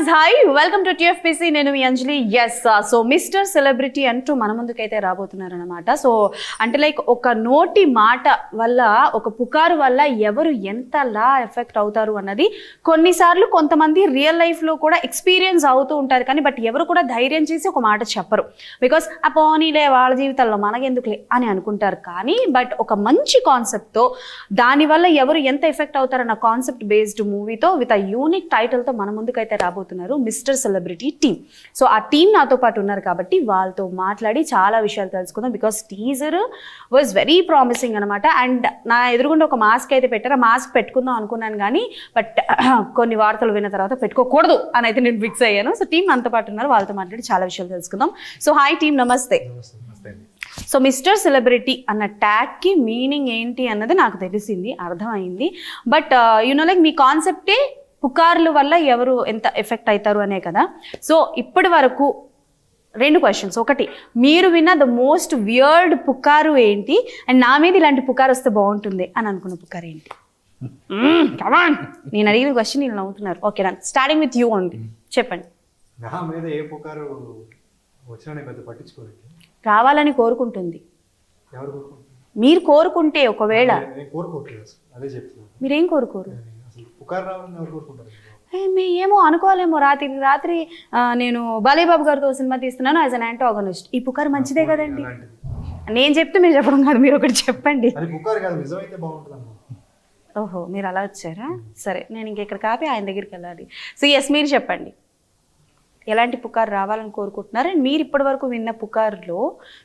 Guys, hi, welcome to TFPC. నేను మీ అంజలి. Yes, so mister celebrity అంటూ మన ముందుకైతే రాబోతున్నారు అనమాట. సో అంటే లైక్ ఒక నోటి మాట వల్ల, ఒక పుకారు వల్ల ఎవరు ఎంతలా ఎఫెక్ట్ అవుతారు అన్నది కొన్నిసార్లు కొంతమంది రియల్ లైఫ్లో కూడా ఎక్స్పీరియన్స్ అవుతూ ఉంటారు. కానీ బట్ ఎవరు కూడా ధైర్యం చేసి ఒక మాట చెప్పరు. బికాస్ ఆ పోనీలే వాళ్ళ జీవితాల్లో మనకెందుకులే అని అనుకుంటారు. కానీ బట్ ఒక మంచి కాన్సెప్ట్తో, దానివల్ల ఎవరు ఎంత ఎఫెక్ట్ అవుతారన్న కాన్సెప్ట్ బేస్డ్ మూవీతో విత్ అ యూనిక్ టైటిల్తో మన ముందుకైతే రాబోతున్నారు మిస్టర్ సెలబ్రిటీ టీమ్. సో ఆ టీం నాతో పాటు ఉన్నారు కాబట్టి వాళ్ళతో మాట్లాడి చాలా విషయాలు తెలుసుకుందాం. Because teaser was very promising అనమాట. అండ్ నా ఎదురుగుండా ఒక మాస్క్ అయితే పెట్టారు. ఆ మాస్క్ పెట్టుకుందాం అనుకున్నాను కానీ బట్ కొన్ని వార్తలు విన్న తర్వాత పెట్టుకోకూడదు అని అయితే నేను ఫిక్స్ అయ్యాను. సో టీం నాతో పాటు ఉన్నారు, వాళ్ళతో మాట్లాడి చాలా విషయాలు తెలుసుకుందాం. సో హాయ్ టీం, నమస్తే. సో మిస్టర్ సెలబ్రిటీ అన్న ట్యాగ్కి మీనింగ్ ఏంటి అన్నది నాకు తెలిసింది, అర్థమైంది. బట్ యూనో లైక్ మీ కాన్సెప్టే పుకార్ల వల్ల ఎవరు ఎంత ఎఫెక్ట్ అవుతారు అనే కదా. సో ఇప్పటి వరకు 2 క్వశ్చన్స్. ఒకటి, మీరు విన్న ద మోస్ట్ వియర్డ్ పుకారు ఏంటి? అండ్ నా మీద ఇలాంటి పుకారు వస్తే బాగుంటుంది అని అనుకున్న పుకారు ఏంటి? కమాన్, నేను అడిగిన క్వశ్చన్ వీళ్ళు నవ్వుతున్నారు. ఓకే, స్టార్టింగ్ విత్ యూ అండి, చెప్పండి. నా మీద ఏ పుకారు వచ్చినా నేను పెద్ద పట్టించుకోలేదు. రావాలని కోరుకుంటుంది. ఎవరు కోరుకుంటారు? మీరు కోరుకుంటే ఒకవేళ. నేను కోరుకోవట్లేదు, అదే చెప్తున్నాను. మీరేం కోరుకోరు? అసలు పుకారు రావాలని ఎవరు కోరుకుంటారు? ఏమో అనుకోవాలేమో. రాత్రి నేను బాలయ్యబాబు గారితో సినిమా తీస్తున్నాను యాజ్ అన్ యాంటాగనిస్ట్. ఈ పుకారు మంచిదే కదండి. నేను చెప్తే మీరు చెప్పడం కాదు, మీరు ఒకటి చెప్పండి. అది పుకారు కాదు, నిజమైతే బాగుంటుంది అన్న. ఓహో, మీరు అలా వచ్చారా? సరే, నేను ఇంకెక్కడ కాపీ ఆయన దగ్గరికి వెళ్ళాలి. సో ఎస్, మీరు చెప్పండి, ఎలాంటి పుకారు రావాలని కోరుకుంటున్నారు? అండ్ మీరు ఇప్పటి వరకు విన్న పుకారులో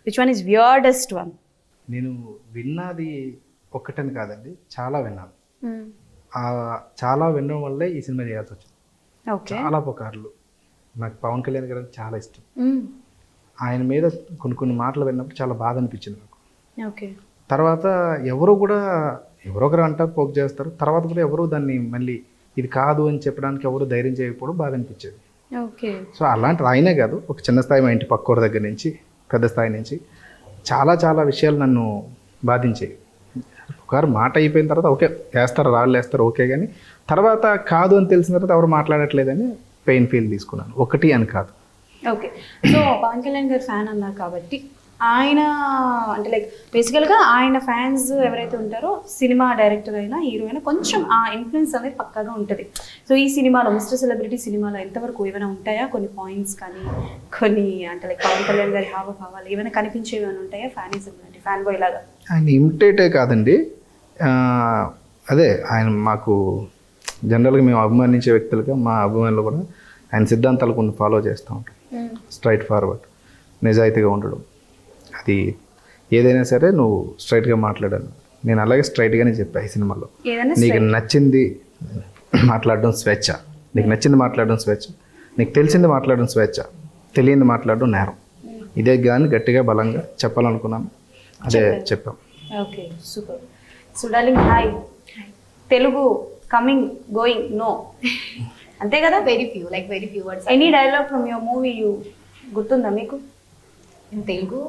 which one is weirdest one? నేను విన్నది ఒక్కటని కాదండి, చాలా విన్నాను. చాలా వినడం వల్లే ఈ సినిమా చేయాల్సి వచ్చింది. చాలా పుకార్లు. నాకు పవన్ కళ్యాణ్ గారు అంటే చాలా ఇష్టం. ఆయన మీద కొన్ని మాటలు విన్నప్పుడు చాలా బాధ అనిపించింది నాకు. తర్వాత ఎవరో ఒకరు అంటారు, పోక్ చేస్తారు. తర్వాత కూడా ఎవరు దాన్ని మళ్ళీ ఇది కాదు అని చెప్పడానికి ఎవరు ధైర్యం చేయకపోవడం బాధ అనిపించేది. సో అలాంటిది ఆయనే కాదు, ఒక చిన్న స్థాయి మా ఇంటి పక్కోడి దగ్గర నుంచి పెద్ద స్థాయి నుంచి చాలా విషయాలు నన్ను బాధించాయి. ఒకరు మాట అయిపోయిన తర్వాత ఓకే వేస్తారు, రాళ్ళు వేస్తారు, ఓకే. కానీ తర్వాత కాదు అని తెలిసిన తర్వాత ఎవరు మాట్లాడట్లేదని పెయిన్ ఫీల్ తీసుకున్నాను. ఒకటి అని కాదు. ఓకే, సో పవన్ కళ్యాణ్ గారు ఫ్యాన్ అన్నారు కాబట్టి ఆయన అంటే లైక్ బేసికల్గా ఆయన ఫ్యాన్స్ ఎవరైతే ఉంటారో, సినిమా డైరెక్టర్ అయినా హీరో అయినా కొంచెం ఆ ఇన్ఫ్లుయెన్స్ అనేది పక్కాగా ఉంటుంది. సో ఈ సినిమాలో మిస్టర్ సెలబ్రిటీ సినిమాలో ఎంతవరకు ఏమైనా ఉంటాయా కొన్ని పాయింట్స్ కానీ, కొన్ని అంటే లైక్ పవన్ కళ్యాణ్ గారి హావభావాలు ఏమైనా కనిపించేవి అని ఉంటాయా? ఫ్యానిజం అంటే ఫ్యాన్ బాయ్ లాగా. ఆయన ఇమిటేటే కాదండి, అదే ఆయన మాకు జనరల్గా మేము అభిమానించే వ్యక్తులుగా మా అభిమానులు కూడా ఆయన సిద్ధాంతాలు కొన్ని ఫాలో చేస్తూ ఉంటాం. స్ట్రైట్ ఫార్వర్డ్, నిజాయితీగా ఉండడం. అది ఏదైనా సరే నువ్వు స్ట్రైట్గా మాట్లాడాను. నేను అలాగే స్ట్రైట్గానే చెప్పా ఈ సినిమాలో. నీకు నచ్చింది మాట్లాడడం స్వేచ్ఛ, నీకు నచ్చింది మాట్లాడడం స్వేచ్ఛ, నీకు తెలిసింది మాట్లాడడం స్వేచ్ఛ, తెలియంది మాట్లాడడం నేరం. ఇదే కానీ గట్టిగా బలంగా చెప్పాలనుకున్నాను, అదే చెప్పాం. Okay, super. So darling, hi. Telugu coming going no, అంతే కదా? Very few words. Any dialogue from your movie you గుర్తుందా మీకు? ఇన్ తెలుగు?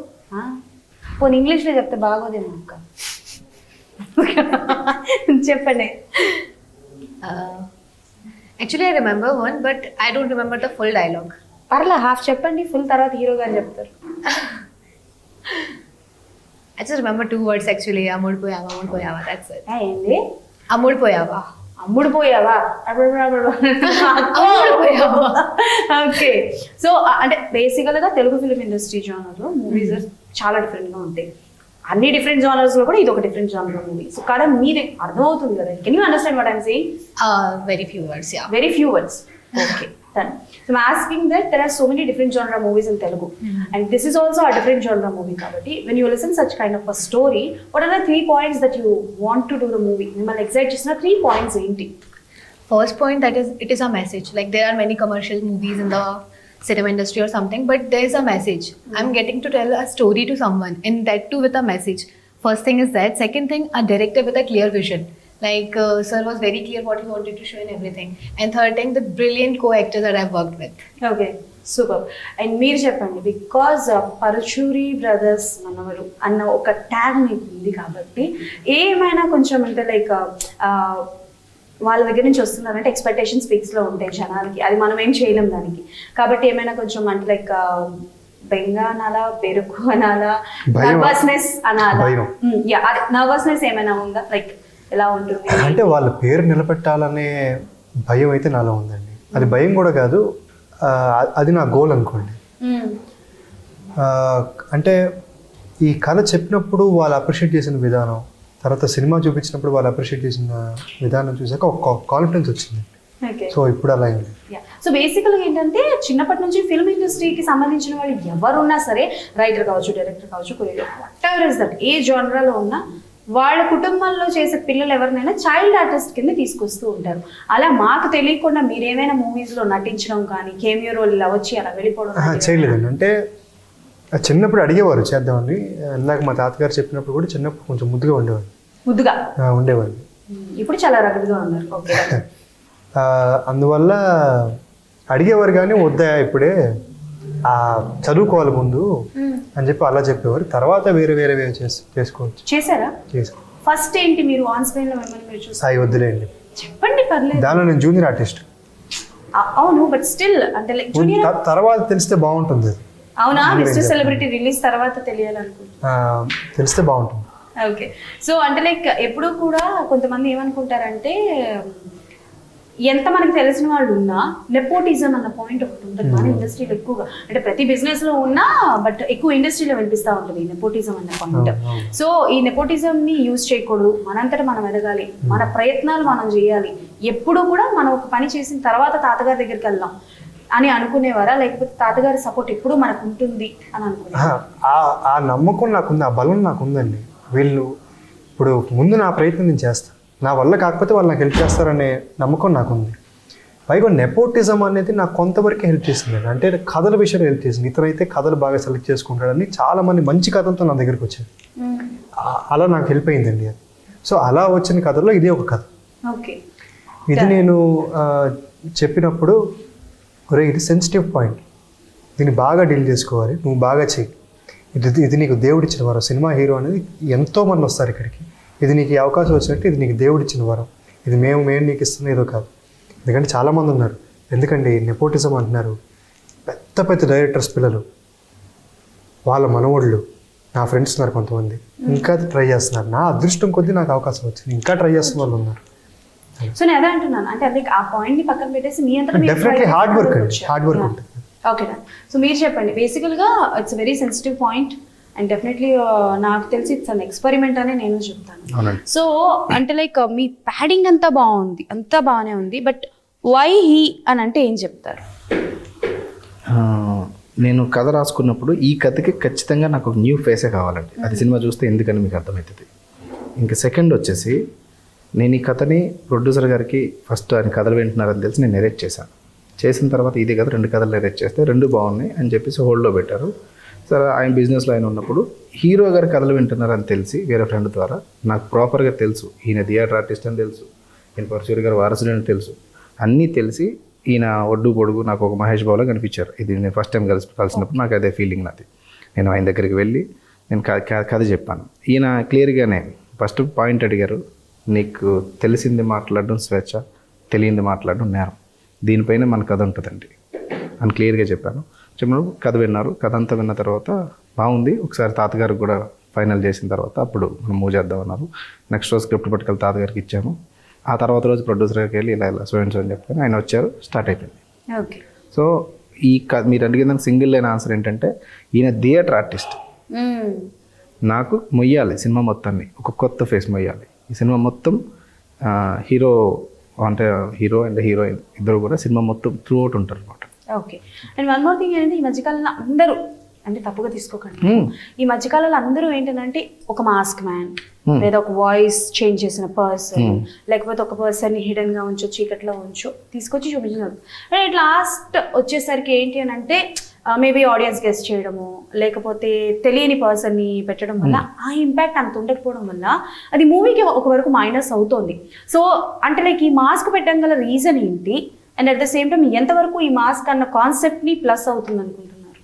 పోనీ ఇంగ్లీష్లో చెప్తే బాగోదేమో అక్క. చెప్పండి. Actually I remember one, but I don't remember the full dialogue. పర్లా, హాఫ్ చెప్పండి, ఫుల్ తర్వాత హీరో గారు చెప్తారు. I just remember 2 words actually. Amudpoyava, that's it. ఏంది? Amudpoyava. అమ్ముడుపోయావా? ఓకే, సో అంటే బేసికల్గా తెలుగు ఫిలిం ఇండస్ట్రీ జానర్లో మూవీస్ చాలా డిఫరెంట్గా ఉంటాయి. అన్ని డిఫరెంట్ జానర్స్లో కూడా ఇది ఒక డిఫరెంట్ జానర్ మూవీ. సో కదా మీరు అర్థమవుతుంది కదా? Can you understand what I'm saying? Very few words, yeah. Very few words. Okay, done. So I'm asking that there are so many different genre movies in Telugu, and this is also a different genre movie. Kabatti, when you listen such kind of a story, what are the 3 points that you want to do the movie? Mimmalni excite chesina 3 points enti? First point, that is, it is a message. Like there are many commercial movies in the cinema industry or something, but there is a message. I'm getting to tell a story to someone, and that too with a message. First thing is that. Second thing, a director with a clear vision. Like sir was very clear what he wanted to show and everything. And third thing, the brilliant co-actors that I've worked with. Okay, super. And మీరు చెప్పండి, because Paruchuri brothers మనవరు అన్న ఒక tag మీకు ఉంది కాబట్టి ఏమైనా కొంచెం అంటే లైక్ వాళ్ళ దగ్గర నుంచి వస్తున్నారంటే ఎక్స్పెక్టేషన్స్ ఫిక్స్లో ఉంటాయి జనాలకి, అది మనం ఏం చేయలేం దానికి. కాబట్టి ఏమైనా కొంచెం అంటే లైక్ బెంగ అనాలా, బెరుకు అనాలా, నర్వస్నెస్ అనాలా, అదే నర్వస్నెస్ ఏమైనా ఉందా, లైక్ ఎలా ఉంటుంది? అంటే వాళ్ళ పేరు నిలబెట్టాలనే భయం అయితే నాలో ఉందండి. అది భయం కూడా కాదు, అది నా గోల్ అనుకోండి. అంటే ఈ కథ చెప్పినప్పుడు వాళ్ళు అప్రిషియేట్ చేసిన విధానం, తర్వాత సినిమా చూపించినప్పుడు వాళ్ళు అప్రిషియేట్ చేసిన విధానం చూసాక ఒక కాన్ఫిడెన్స్ వచ్చింది. సో ఇప్పుడు అలా అయింది. సో బేసికల్గా ఏంటంటే చిన్నప్పటి నుంచి ఫిల్మ్ ఇండస్ట్రీకి సంబంధించిన వాళ్ళు ఎవరున్నా సరే, రైటర్ కావచ్చు, డైరెక్టర్ కావచ్చు, వాట్ ఎవర్ ఇస్ దట్, ఏ జోనరాలో ఉన్నా వాళ్ళ కుటుంబంలో చేసే పిల్లలు ఎవరినైనా చైల్డ్ ఆర్టిస్ట్ కింద తీసుకొస్తూ ఉంటారు. అలా మాకు తెలియకుండా మీరు ఏమైనా మూవీస్లో నటించడం కానీ, కేమియో రోల్ ఇలా వచ్చి అలా వెళ్ళిపోవడం చేయలేదండి. అంటే చిన్నప్పుడు అడిగేవారు చేద్దామని. ఇందాక మా తాతగారు చెప్పినప్పుడు కూడా చిన్నప్పుడు కొంచెం ముద్దుగా ఉండేవాళ్ళు. ఇప్పుడు చాలా రగడుగా ఉన్నారు. ఓకే. అందువల్ల అడిగేవారు కానీ వద్దా ఇప్పుడే చదువుకోవాలి ముందు అని చెప్పి అలా చెప్పేవారు. తర్వాత వేరే చేసుకోవచ్చు. చేశారా? ఫస్ట్ ఏంటి మీరు ఆన్ స్క్రీన్ లో మిమ్మల్ని మీరు చూసారు? సాయి వద్దులేండి, చెప్పండి పర్లేదు. దానిలో నేను జూనియర్ ఆర్టిస్ట్. అవును, బట్ స్టిల్ అంటే లైక్ జూనియర్ తర్వాత తెలిస్తే బాగుంటుంది. అవునా? మిస్టర్ సెలబ్రిటీ రిలీజ్ తర్వాత తెలియాలనుకుంటున్నా, తెలిస్తే బాగుంటుంది. ఓకే. సో అంటే లైక్ ఎప్పుడు కూడా కొంతమంది ఏమనుకుంటారంటే ఎంత మనకి తెలిసిన వాళ్ళు ఉన్నా నెపోటిజం అన్న పాయింట్ ఒకటి ఉంటుంది మన ఇండస్ట్రీలో ఎక్కువగా. అంటే ప్రతి బిజినెస్ లో ఉన్నా బట్ ఎక్కువ ఇండస్ట్రీలో వినిపిస్తూ ఉంటుంది నెపోటిజం అన్న పాయింట్. సో ఈ నెపోటిజం ని యూజ్ చేయకూడదు, మనంతటా మనం ఎదగాలి, మన ప్రయత్నాలు మనం చేయాలి. ఎప్పుడు కూడా మనం ఒక పని చేసిన తర్వాత తాతగారి దగ్గరికి వెళ్దాం అని అనుకునేవారా, లేకపోతే తాతగారి సపోర్ట్ ఎప్పుడు మనకు ఉంటుంది అని అనుకునేవారా? ఆ నమ్మకం నాకుంది, ఆ బలం నాకుందండి. వీళ్ళు ఇప్పుడు ముందు నా ప్రయత్నం నేను చేస్తాను, నా వల్ల కాకపోతే వాళ్ళు నాకు హెల్ప్ చేస్తారనే నమ్మకం నాకుంది. పైగా నెపోటిజం అనేది నాకు కొంతవరకు హెల్ప్ చేసింది. అంటే కథల విషయంలో హెల్ప్ చేసింది. ఇతనైతే కథలు బాగా సెలెక్ట్ చేసుకుంటాడని చాలా మంది మంచి కథలతో నా దగ్గరికి వచ్చారు. అలా నాకు హెల్ప్ అయిందండి అది. సో అలా వచ్చిన కథల్లో ఇది ఒక కథ. ఇది నేను చెప్పినప్పుడు ఒరే ఇది సెన్సిటివ్ పాయింట్, దీన్ని బాగా డీల్ చేసుకోవాలి, నువ్వు బాగా చెయ్యి, ఇది నీకు దేవుడిచ్చిన వరం. సినిమా హీరో అనేది ఎంతోమంది వస్తారు ఇక్కడికి, ఇది నీకు ఈ అవకాశం వచ్చినట్టు ఇది నీకు దేవుడిచ్చిన వరం, ఇది మేము నీకు ఇస్తున్న ఏదో కాదు. ఎందుకంటే చాలామంది ఉన్నారు, ఎందుకండి నెపోటిజం అంటున్నారు, పెద్ద డైరెక్టర్స్ పిల్లలు, వాళ్ళ మనవళ్ళు, నా ఫ్రెండ్స్ ఉన్నారు కొంతమంది, ఇంకా ట్రై చేస్తున్నారు. నా అదృష్టం కొద్దీ నాకు అవకాశం వచ్చింది, ఇంకా ట్రై చేస్తున్న వాళ్ళు ఉన్నారు. సో నేను అదే అంటున్నాను, అంటే అది ఆ పాయింట్ ని పక్కన పెట్టేసి మీ అంతా డెఫినెట్లీ హార్డ్ వర్క్ ఉంటుంది. ఓకే, సో మీరు చెప్పండి. బేసికల్గా it's very sensitive point and definitely నాకు తెలిసి ఇట్స్ అన్ ఎక్స్పెరిమెంట్ అని నేను చెప్తాను. సో అంటే లైక్ మీ ప్యాడింగ్ అంతా బాగుంది, అంతా బాగానే ఉంది, బట్ వై హీ అని అంటే ఏం చెప్తారు? నేను కథ రాసుకున్నప్పుడు ఈ కథకి ఖచ్చితంగా నాకు ఒక న్యూ ఫేసే కావాలండి. అది సినిమా చూస్తే ఎందుకని మీకు అర్థమవుతుంది. ఇంకా సెకండ్ వచ్చేసి నేను ఈ కథని ప్రొడ్యూసర్ గారికి ఫస్ట్ ఆయన కథలు వింటున్నారని తెలిసి నేను నెరేట్ చేశాను. చేసిన తర్వాత ఇదే కథ 2 కథలు నెరేట్ చేస్తే 2 బాగున్నాయి అని చెప్పేసి హోల్డ్లో పెట్టారు. సరే ఆయన బిజినెస్లో ఆయన ఉన్నప్పుడు హీరో గారి కథలు వింటున్నారని తెలిసి వేరే ఫ్రెండ్ ద్వారా నాకు ప్రాపర్గా తెలుసు, ఈయన థియేటర్ ఆర్టిస్ట్ అని తెలుసు, ఈయన పరశురి గారు వారసుడు అని తెలుసు, అన్నీ తెలిసి ఈయన ఒడ్డు పొడుగు నాకు ఒక మహేష్ బాబులా కనిపించారు. ఇది నేను ఫస్ట్ టైం కలిసినప్పుడు నాకు అదే ఫీలింగ్ నాది. నేను ఆయన దగ్గరికి వెళ్ళి నేను కథ చెప్పాను. ఈయన క్లియర్గానే ఫస్ట్ పాయింట్ అడిగారు, నీకు తెలిసింది మాట్లాడడం స్వేచ్ఛ, తెలియంది మాట్లాడడం నేరం, దీనిపైన మన కథ ఉంటుందండి అని క్లియర్గా చెప్పాను. చెప్పినప్పుడు కథ విన్నారు. కథ అంతా విన్న తర్వాత బాగుంది, ఒకసారి తాతగారికి కూడా ఫైనల్ చేసిన తర్వాత అప్పుడు మనం మూవ్ చేద్దామన్నారు. నెక్స్ట్ రోజు స్క్రిప్ట్ పట్టుకెళ్ళి తాతగారికి ఇచ్చాము. ఆ తర్వాత రోజు ప్రొడ్యూసర్ గారికి వెళ్ళి ఇలా స్టూడెంట్స్ అని చెప్పాను. ఆయన వచ్చారు, స్టార్ట్ అయిపోయింది. ఓకే. సో ఈ మీరు అడిగిన సింగిల్ లైన్ ఆన్సర్ ఏంటంటే ఈయన థియేటర్ ఆర్టిస్ట్, నాకు మొయ్యాలి సినిమా మొత్తాన్ని, ఒక కొత్త ఫేస్ మొయ్యాలి. ఈ సినిమా మొత్తం హీరో అంటే హీరో అండ్ హీరోయిన్ ఇద్దరు కూడా సినిమా మొత్తం త్రూ అవుట్ ఉంటారు అనమాట. Okay. And one more thing ఏంటంటే ఈ మధ్యకాలంలో అందరూ, అంటే తప్పుగా తీసుకోకండి, ఈ మధ్యకాలంలో అందరూ ఏంటంటే ఒక మాస్క్ మ్యాన్ లేదా ఒక వాయిస్ చేంజ్ చేసిన పర్సన్, లేకపోతే ఒక పర్సన్ ని హిడెన్ గా ఉంచో, చీకట్లో ఉంచో తీసుకొచ్చి చూపించినారు. అండ్ లాస్ట్ వచ్చేసరికి ఏంటి అని అంటే మేబీ ఆడియన్స్ గెస్ట్ చేయడము, లేకపోతే తెలియని పర్సన్ ని పెట్టడం వల్ల ఆ ఇంపాక్ట్ అంత ఉండకపోవడం వల్ల అది మూవీకి ఒక వరకు మైనస్ అవుతుంది. సో అంటే లైక్ ఈ మాస్క్ పెట్టడం గల రీజన్ ఏంటి, and at the same time ఎంతవరకు ఈ మాస్క్ అన్న కాన్సెప్ట్ ని ప్లస్ అవుతుంది అనుకుంటున్నారు?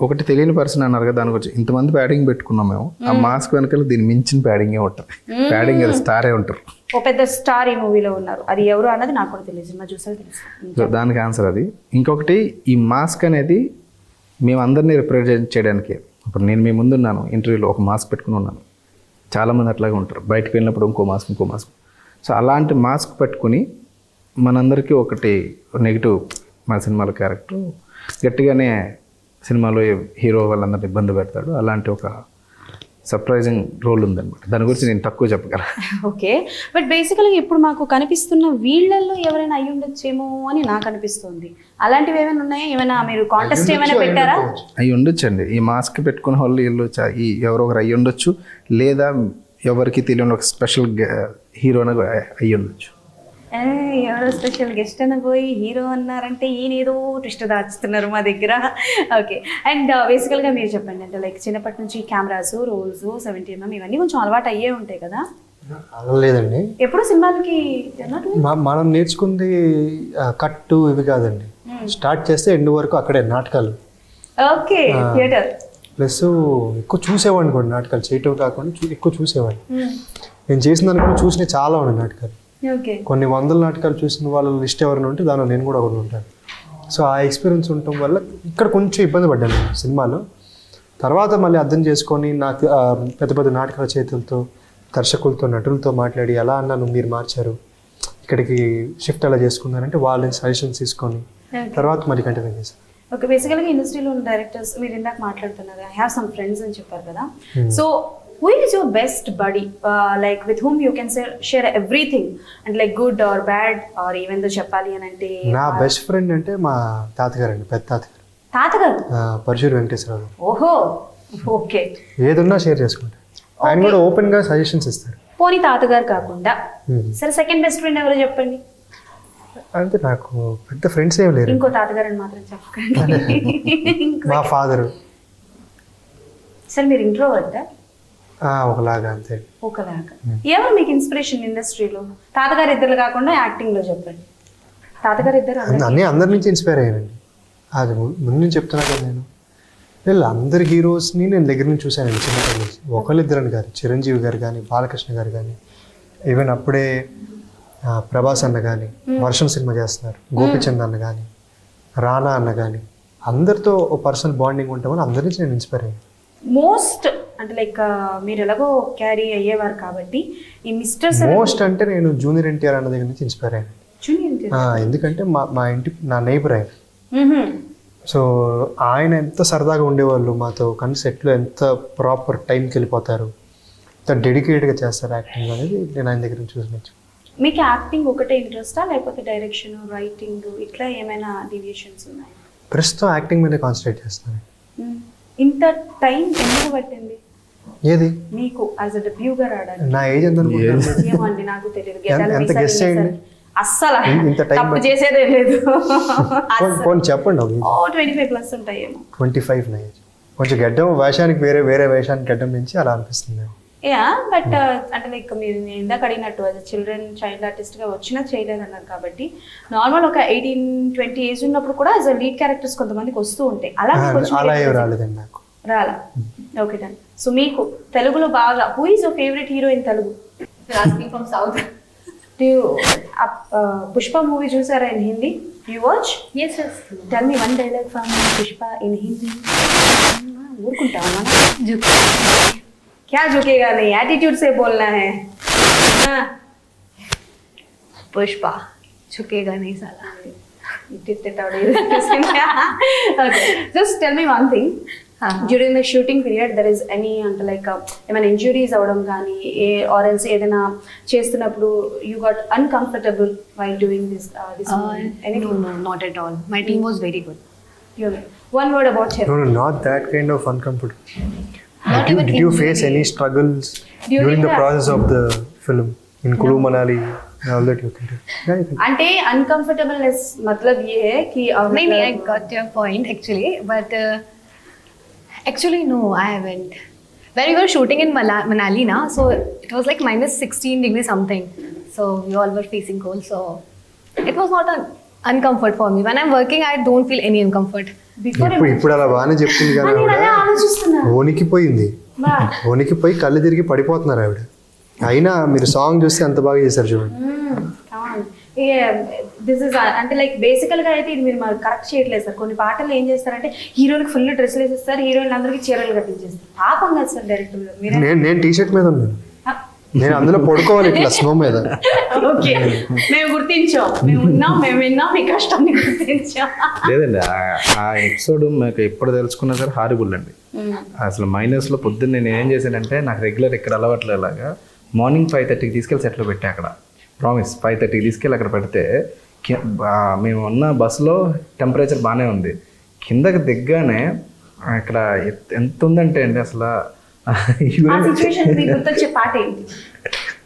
ఒకటి తెలియని పర్సన్ అన్నారు కదా, దాని గురించి ఇంతమంది ప్యాడింగ్ పెట్టుకున్నాం మేము. ఆ మాస్క్ వెనకాల దీన్ని మించిన ప్యాడింగే ఉంటుంది. ప్యాడింగ్ అది స్టారే ఉంటారు. ఓ పెద్ద స్టార్ ఈ మూవీలో ఉన్నారు, అది ఎవరు అన్నది నాకు కూడా తెలియదు, సినిమా చూసాక తెలుసు. సో దానికి ఆన్సర్ అది. ఇంకొకటి, ఈ మాస్క్ అనేది మేము అందరినీ రిప్రజెంట్ చేయడానికి. ఇప్పుడు నేను మీ ముందున్నాను, ఇంటర్వ్యూలో ఒక మాస్క్ పెట్టుకుని ఉన్నాను, చాలామంది అట్లాగే ఉంటారు. బయటకు వెళ్ళినప్పుడు ఇంకో మాస్క్. సో అలాంటి మాస్క్ పెట్టుకుని మనందరికీ ఒకటి నెగిటివ్, మా సినిమాలో క్యారెక్టర్ గట్టిగానే సినిమాలో హీరో వాళ్ళందరినీ ఇబ్బంది పెడతాడు. అలాంటి ఒక సర్ప్రైజింగ్ రోల్ ఉందన్నమాట. దాని గురించి నేను తక్కువ చెప్పగలను. ఓకే, బట్ బేసికల్గా ఇప్పుడు మాకు కనిపిస్తున్న వీళ్ళల్లో ఎవరైనా అయ్యి ఉండొచ్చేమో అని నాకు అనిపిస్తుంది. అలాంటివి ఏమైనా ఉన్నాయా? ఏమైనా మీరు కాంటెస్ట్ ఏమైనా పెట్టారా? అవి ఉండొచ్చండి. ఈ మాస్క్ పెట్టుకునే వాళ్ళు వీళ్ళు ఈ ఎవరో ఒకరు అయ్యి ఉండొచ్చు, లేదా ఎవరికి తెలియని ఒక స్పెషల్ హీరోని అయ్యి ఉండొచ్చు. ఎవరో స్పెషల్ గెస్ట్ అని పోయి హీరో అన్నారంటే ఈయన ఏదో ట్విస్ట్ దాచుతున్నారు మా దగ్గర. ఓకే, అండ్ బేసికల్గా మీరు చెప్పండి, అంటే లైక్ చిన్నప్పటి నుంచి కెమెరాస్, రోల్స్, 70mm ఇవన్నీ కొంచెం అలవాటు అయ్యే ఉంటాయి కదా? అలా లేదండి, ఎప్పుడు సినిమాలకి మనం నేర్చుకుంది కట్టు ఇవి కాదండి. స్టార్ట్ చేస్తే ఎండ్ వరకు అక్కడే నాటకాలు. ఓకే, థియేటర్ ప్లస్ ఎక్కువ చూసేవాడిని కూడా, నాటకాలు చేయటం కాకుండా ఎక్కువ చూసేవాడిని. నేను చేసిన దాన్ని కూడా చూసినవి చాలా ఉన్నాయి నాటకాలు. ఓకే, కొన్ని వందల నాటకాలు చూసిన వాళ్ళ లిస్ట్ ఎవరైనా ఉంటే దానిలో నేను కూడా ఒకటి ఉంటాను. సో ఆ ఎక్స్పీరియన్స్ ఉండటం వల్ల ఇక్కడ కొంచెం ఇబ్బంది పడ్డాను సినిమాలో. తర్వాత మళ్ళీ అర్థం చేసుకొని నాకు పెద్ద పెద్ద నాటకాల చేతులతో, దర్శకులతో, నటులతో మాట్లాడి ఎలా అన్నాను మీరు మార్చారు, ఇక్కడికి షిఫ్ట్ ఎలా చేసుకున్నారంటే వాళ్ళని సజెషన్స్ తీసుకొని తర్వాత మళ్ళీ కంటిన్యూ చేశాను. ఓకే, బేసికల్గా ఇండస్ట్రీలో ఉన్న డైరెక్టర్స్ మీరు ఇందాక మాట్లాడుతున్నారు, ఐ హ్యావ్ సమ్ ఫ్రెండ్స్ అని చెప్పారు కదా. So who is your best buddy, like with whom you can share everything, and like good or bad, or even though చెప్పాలి అని అంటే? నా బెస్ట్ ఫ్రెండ్ అంటే మా తాతగారు అండి, పెద్ద తాతగారు. పరశురు వెంకటేశ్వరరావు. ఓహో, ఓకే. ఏదున్నా షేర్ చేసుకుంటారు, ఆయన కూడా ఓపెన్ గా సజెషన్స్ ఇస్తారు. పోనీ తాతగారు కాకుండా సరే సెకండ్ బెస్ట్ ఫ్రెండ్ ఎవరో చెప్పండి. అంటే నాకు పెద్ద ఫ్రెండ్స్ ఏం లేరు. ఇంకో తాతగారు అని మాత్రం చెప్పకండి. మా ఫాదరు. సరే మీరు ఇంట్రోవర్టా? ఒకలాగా, అంతే. ఒకలాగా. ఎవరు మీకు ఇన్స్పిరేషన్ ఇండస్ట్రీలో? తాతగారు ఇద్దరు కాకుండా యాక్టింగ్ లో చెప్పండి. తాతగారు ఇద్దరు అందరి నుంచి ఇన్స్పైర్ అయ్యానండి. అది ముందు నుంచి చెప్తున్నా కదా నేను. అందరి హీరోస్ని నేను దగ్గర నుంచి చూశాను చిన్నప్పటి నుంచి. ఒకళ్ళిద్దరని కాదు, చిరంజీవి గారు కానీ, బాలకృష్ణ గారు కానీ, ఈవెన్ అప్పుడే ప్రభాస్ అన్న కానీ, వర్షం సినిమా చేస్తున్నారు, గోపిచంద్ అన్న కానీ, రానా అన్న కానీ, అందరితో ఒక పర్సనల్ బాండింగ్ ఉంటామని అందరి నుంచి నేను ఇన్స్పైర్ అయ్యాను. మోస్ట్ అంటే లైక్ మీరు ఎలాగో క్యారీ అయ్యేవారు కాబట్టి ఈ మిస్టర్ మోస్ట్ అంటే నేను జూనియర్ ఎన్టీఆర్ అన్న దగ్గర నుంచి ఇన్స్పైర్ అయ్యాను. ఎందుకంటే మా ఇంటి నా నైబర్ ఆయన. సో ఆయన ఎంత సరదాగా ఉండేవాళ్ళు మాతో, కానీ సెట్లో ఎంత ప్రాపర్ టైంకి వెళ్ళిపోతారు, ఎంత డెడికేట్గా చేస్తారు యాక్టింగ్ అనేది నేను ఆయన దగ్గర నుంచి చూసి. మీకు యాక్టింగ్ ఒకటే ఇంట్రెస్టా లేకపోతే డైరెక్షన్, రైటింగ్ ఇట్లా ఏమైనా డీవియేషన్స్ ఉన్నాయా? ప్రస్తుతం యాక్టింగ్ మీద కాన్సన్ట్రేట్ చేస్తాను. ఇంత టైం ఎందుకు పట్టింది ఏది మీకు యాజ్ అ డెబ్యూగా రావడానికి? నా ఏజ్ ఎంత ఏమండి నాకు తెలియదు, ఎంత గెస్ చేయండి. అస్సలు ఇంత టైం తప్పు చేసేదే లేదు. చెప్పండి. 25+ ఉంటాయేమో. 25 నా ఏజ్. కొంచెం గడ్డం వేషానికి వేరే వేషానికి గడ్డం పెంచి అలా అనిపిస్తుంది. బట్ అంటే లైక్ మీరు ఇందాక అడిగినట్టు అది చైల్డ్ ఆర్టిస్ట్గా వచ్చినా చేయలేదు అన్నారు కాబట్టి నార్మల్ ఒక 18-20 ఏజ్ ఉన్నప్పుడు కూడా యాజ్ అ లీడ్ క్యారెక్టర్స్ కొంతమందికి వస్తూ ఉంటాయి. అలా ఏం రాలేదండి నాకు. రాలా? Okay done. సో మీకు తెలుగులో బాగా who is your favourite hero in Telugu? From south. Pushpa movie చూసారా in Hindi? You watch? yes. Tell me one dialogue from Pushpa in Hindi. ఊరుకుంటావా? क्या झुकेगा नहीं, एटीट्यूड से बोलना है. पुष्पा झुकेगा नहीं साला. Okay, just tell me one thing. During the shooting period there is any like ఏమైనా ఇంజురీస్ అవడం కానీ or else ఏదైనా చేస్తున్నప్పుడు you got uncomfortable while doing this No, not at all. My team was very good. One word about him. No, not that kind of uncomfortable. Did you even face any struggles during the process of the film in Kulu Manali and all that you can do? అంటే uncomfortableness मतलब ये है कि Maybe I got your point actually, but actually no, I haven't. When we were shooting in Manali na, so it was like -16 degrees something, so we all were facing cold, so it was not a uncomfort for me. When I'm working, I don't feel any uncomfort. ఇప్పుడు అలా బాగానే చెప్తుంది కదా నేను అదే ఆలోచిస్తున్నా. వణికిపోయింది, వణికిపోయి కళ్ళు తిరిగి పడిపోతున్నారు ఆవిడ. అయినా మీరు సాంగ్ చూస్తే అంత బాగా చేశారు చూడండి. దిస్ ఇస్ అంటే లైక్ బేసికల్ గా అయితే ఇది మీరు మాకు కరెక్ట్ చేయట్లేదు సార్. కొన్ని పాటలు ఏం చేస్తారంటే హీరోలకు ఫుల్ డ్రెస్లు వేసేస్తారు, హీరోయిన్ అందరికి చీరలు కట్టించేస్తారు. పాపం కదా సార్ డైరెక్టర్ మీరు. నేను టీ షర్ట్ మీద ఉన్నాను, నేను అందులో పడుకోవాలి ఇట్లా స్నో మీద. ఓకే, మేము గుర్తించాం, మేము ఉన్నాం, మేము విన్నాం, మీ కష్టాన్ని గుర్తించాం. లేదండి, ఆ ఎపిసోడ్ మీకు ఎప్పుడు తెలుసుకున్నా సరే హారిబుల్ అండి. అసలు మైనస్లో పొద్దున్న నేను ఏం చేశానంటే, నాకు రెగ్యులర్ ఇక్కడ అలవాట్లేలాగా మార్నింగ్ 5:30కి తీసుకెళ్ళి సెట్లో పెట్టా. అక్కడ ప్రామిస్ 5:30కి తీసుకెళ్ళి అక్కడ పెడితే మేము ఉన్న బస్సులో టెంపరేచర్ బాగానే ఉంది. కిందకి దిగ్గానే ఇక్కడ ఎంత ఉందంటే అండి అసలు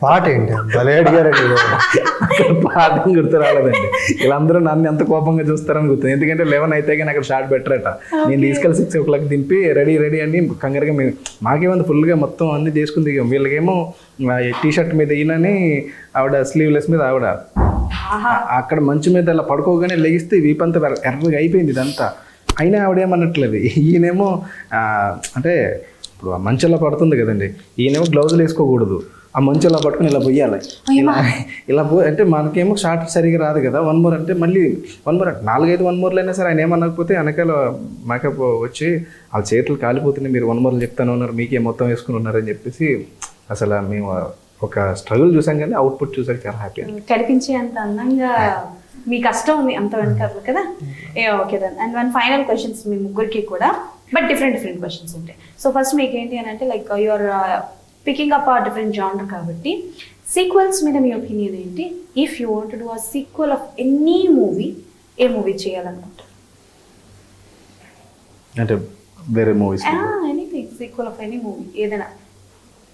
పాట ఏంటి భలే అడిగారండి. పాట గుర్తు రాలేదండి. వీళ్ళందరూ నన్ను ఎంత కోపంగా చూస్తారని గుర్తుంది. ఎందుకంటే 11 అయితే కానీ అక్కడ షార్ట్ బెటరట. నేను తీసుకెళ్ళి 6 o'clock దింపి రెడీ అని కంగారుగా మేము మాకేమంది ఫుల్గా మొత్తం అన్ని చేసుకుని దిగాం. వీళ్ళకేమో టీ షర్ట్ మీద ఈయనని ఆవిడ స్లీవ్లెస్ మీద ఆవిడ అక్కడ మంచు మీద అలా పడుకోగానే లెగిస్తే వీపంతా ఎర్రగా అయిపోయింది ఇదంతా. అయినా ఆవిడేమన్నట్లేదు. ఈయనేమో అంటే ఇప్పుడు ఆ మంచులా పడుతుంది కదండి, ఈయనేమో గ్లౌజులు వేసుకోకూడదు, ఆ మంచు ఇలా పట్టుకుని ఇలా పోయాలి. ఇలా అంటే మనకేమో షార్ట్ సరిగా రాదు కదా. 1 more అంటే మళ్ళీ 1 more అంటే 4-5 1 moreలు అయినా సరే ఆయన ఏమనకపోతే వెనకాల మేకప్ వచ్చి ఆ చేతులు కాలిపోతున్నాయి, మీరు 1 more చెప్తాను ఉన్నారు, మీకే మొత్తం వేసుకుని ఉన్నారని చెప్పేసి అసలు మేము ఒక స్ట్రగుల్ చూసాం కానీ అవుట్పుట్ చూసాక చాలా హ్యాపీ. కనిపించే అంత అందంగా మీ కష్టం ఉంది అంత వెనకాల కదా. Okay then. And 1 final questions మీ ముగ్గురికి కూడా, బట్ డిఫరెంట్ క్వశ్చన్స్ ఉంటాయి. సో ఫస్ట్ మీకు ఏంటి అని అంటే లైక్ యువర్ పికింగ్ అప్ ఆ డిఫరెంట్ జానర్ కాబట్టి సీక్వెల్స్ మీద మీ ఒపీనియన్ ఏంటి? If you want to do a sequel of any movie, ఏ మూవీ చేయాలనుకుంటారు? అంటే వేరే movies anything, sequel of any movie ఏదైనా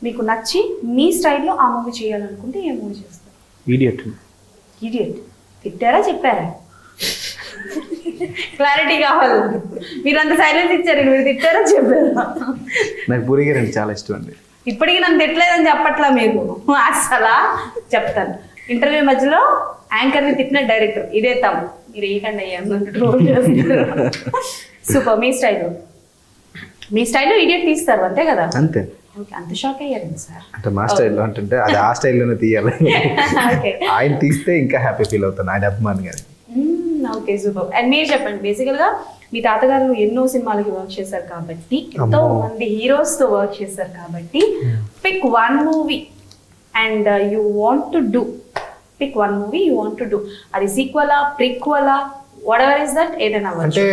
మీకు నచ్చి మీ స్టైల్లో ఆ మూవీ చేయాలనుకుంటే ఏ మూవీ చేస్తారు? ఇడియట్. తిట్టారా చెప్పారా? క్లారిటీ కావాలి. మీరు అంత సైలెన్స్ ఇచ్చారు, మీరు తిట్టారా చెప్పారా? నాకు పూరి గారు అంటే చాలా ఇష్టం అండి. ఇప్పటికీ నన్ను తిట్టలేదని చెప్పట్లా మీరు, అసలా చెప్తాను. ఇంటర్వ్యూ మధ్యలో యాంకర్ని తిట్టిన డైరెక్టర్ ఇదే తమ్ము, మీరు ఏకండి అయ్యాను ట్రోల్ చేస్తారు. సూపర్. మీ స్టైల్లో ఇడియట్ తీస్తారు అంతే కదా? అంతే. ఓకే, అంత షాక్ అయ్యారండి సార్. అంటే మా స్టైల్లో అంటే అది ఆ స్టైల్లోనే తీయాలి. ఆయన తీస్తే ఇంకా హ్యాపీ ఫీల్ అవుతాను, ఆయన అభిమాని గారు. Okay, super. అండ్ మీరు చెప్పండి, బేసికల్గా మీ తాతగారు ఎన్నో సినిమాలకి వర్క్ చేశారు కాబట్టి, ఎంతో మంది హీరోస్తో వర్క్ చేశారు కాబట్టి, pick 1 movie and you want to do. Pick 1 movie you want to do. అది సీక్వెలా, ప్రిక్వెలా, whatever is that, ఏదైనా అంటే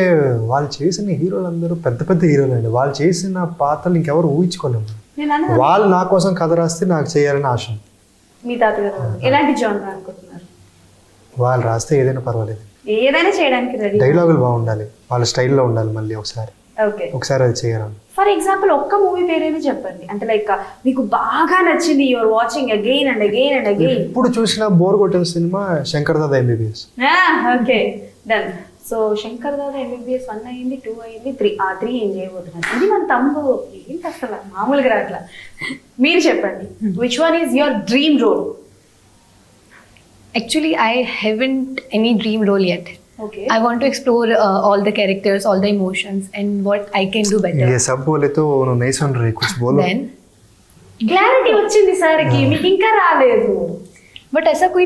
వాళ్ళు చేసిన హీరోలు అందరూ పెద్ద హీరోలు అండి. వాళ్ళు చేసిన పాత్రలు ఇంకెవరు ఊహించుకోలేము. వాళ్ళు నా కోసం కథ రాస్తే నాకు చేయాలని ఆశ. మీ తాతగారు ఎలాంటి జానర్ అనుకుంటున్నారు? వాళ్ళు రాస్తే ఏదైనా పర్వాలేదు, ఏదైనా చేయడానికి రెడీ. డైలాగులు బాగుండాలి, వాళ్ళ స్టైల్లో ఉండాలి. మళ్ళీ ఒకసారి అది చేయాలి. ఫర్ ఎగ్జాంపుల్ ఒక్క మూవీ పేరేనే చెప్పండి, అంటే లైక్ మీకు బాగా నచ్చింది, your watching again and again and again. ఇప్పుడు చూసిన బోర్ కొట్టిన సినిమా Shankar Dada MBBS. Okay done. So Shankar Dada MBBS 1 అయింది, 2 అయింది, 3. ఆ 3 ఏం చేయబోతున్నారు? ఇది మన తమ్ము ఏంటి అసలు మామూలుగా రాట్లా. మీరు చెప్పండి, which one is your dream role? Actually, I haven't any dream role yet. Okay. I want to explore all the characters, all the emotions, and what I can do better. ये सब बोले तो नहीं सुन रहे, कुछ बोलो. Then, క్లారిటీ వచ్చింది సార్కి, మీకు ఇంకా రాలేదు. but ऐसा कोई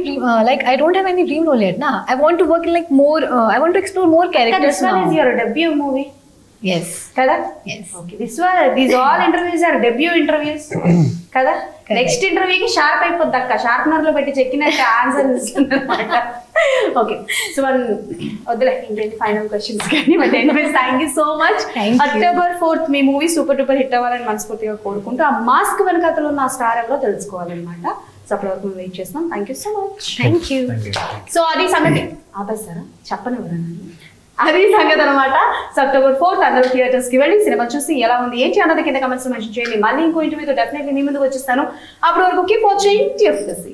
like I don't have any dream role yet, na. I want to work in like more. I want to explore more characters. This one is your debut movie. Yes. Kada? Yes. Okay. These all interviews are debut interviews. Kada? Next ఇంటర్వ్యూకి sharp అయిపోద్ది అక్క, sharpener లో పెట్టి చెక్కినట్టు answer ఇస్తుందన్నమాట. Okay, so వద్దులే ఇంకేంటి final questions కానీ. But anyways thank you so much. October 4th me movie super duper hit అవ్వాలని మనస్ఫూర్తిగా కోరుకుంటూ, ఆ మాస్క్ వెనకతలో ఉన్న స్టార్ ఎవరో తెలుసుకోవాలన్నమాట. సో అప్పటి వరకు మేము వెయిట్ చేస్తున్నాం. Thank you so much. Thank you. So అది సంగతి. ఆపేస్తారా? చెప్పని ఎవరన్నా అది సంగతి అనమాట. సో October 4th అందరూ థియేటర్స్ కి వెళ్ళి సినిమా చూసి ఎలా ఉంది ఏంటి అన్నది కింద కమెంట్స్ మెన్షన్ చేయండి. మళ్ళీ ఇంకో ఇంటర్వ్యూతో డెఫినెట్లీ మీ ముందుకు వచ్చేస్తాను. అప్పటి వరకు కీప్ వాచింగ్ TFC.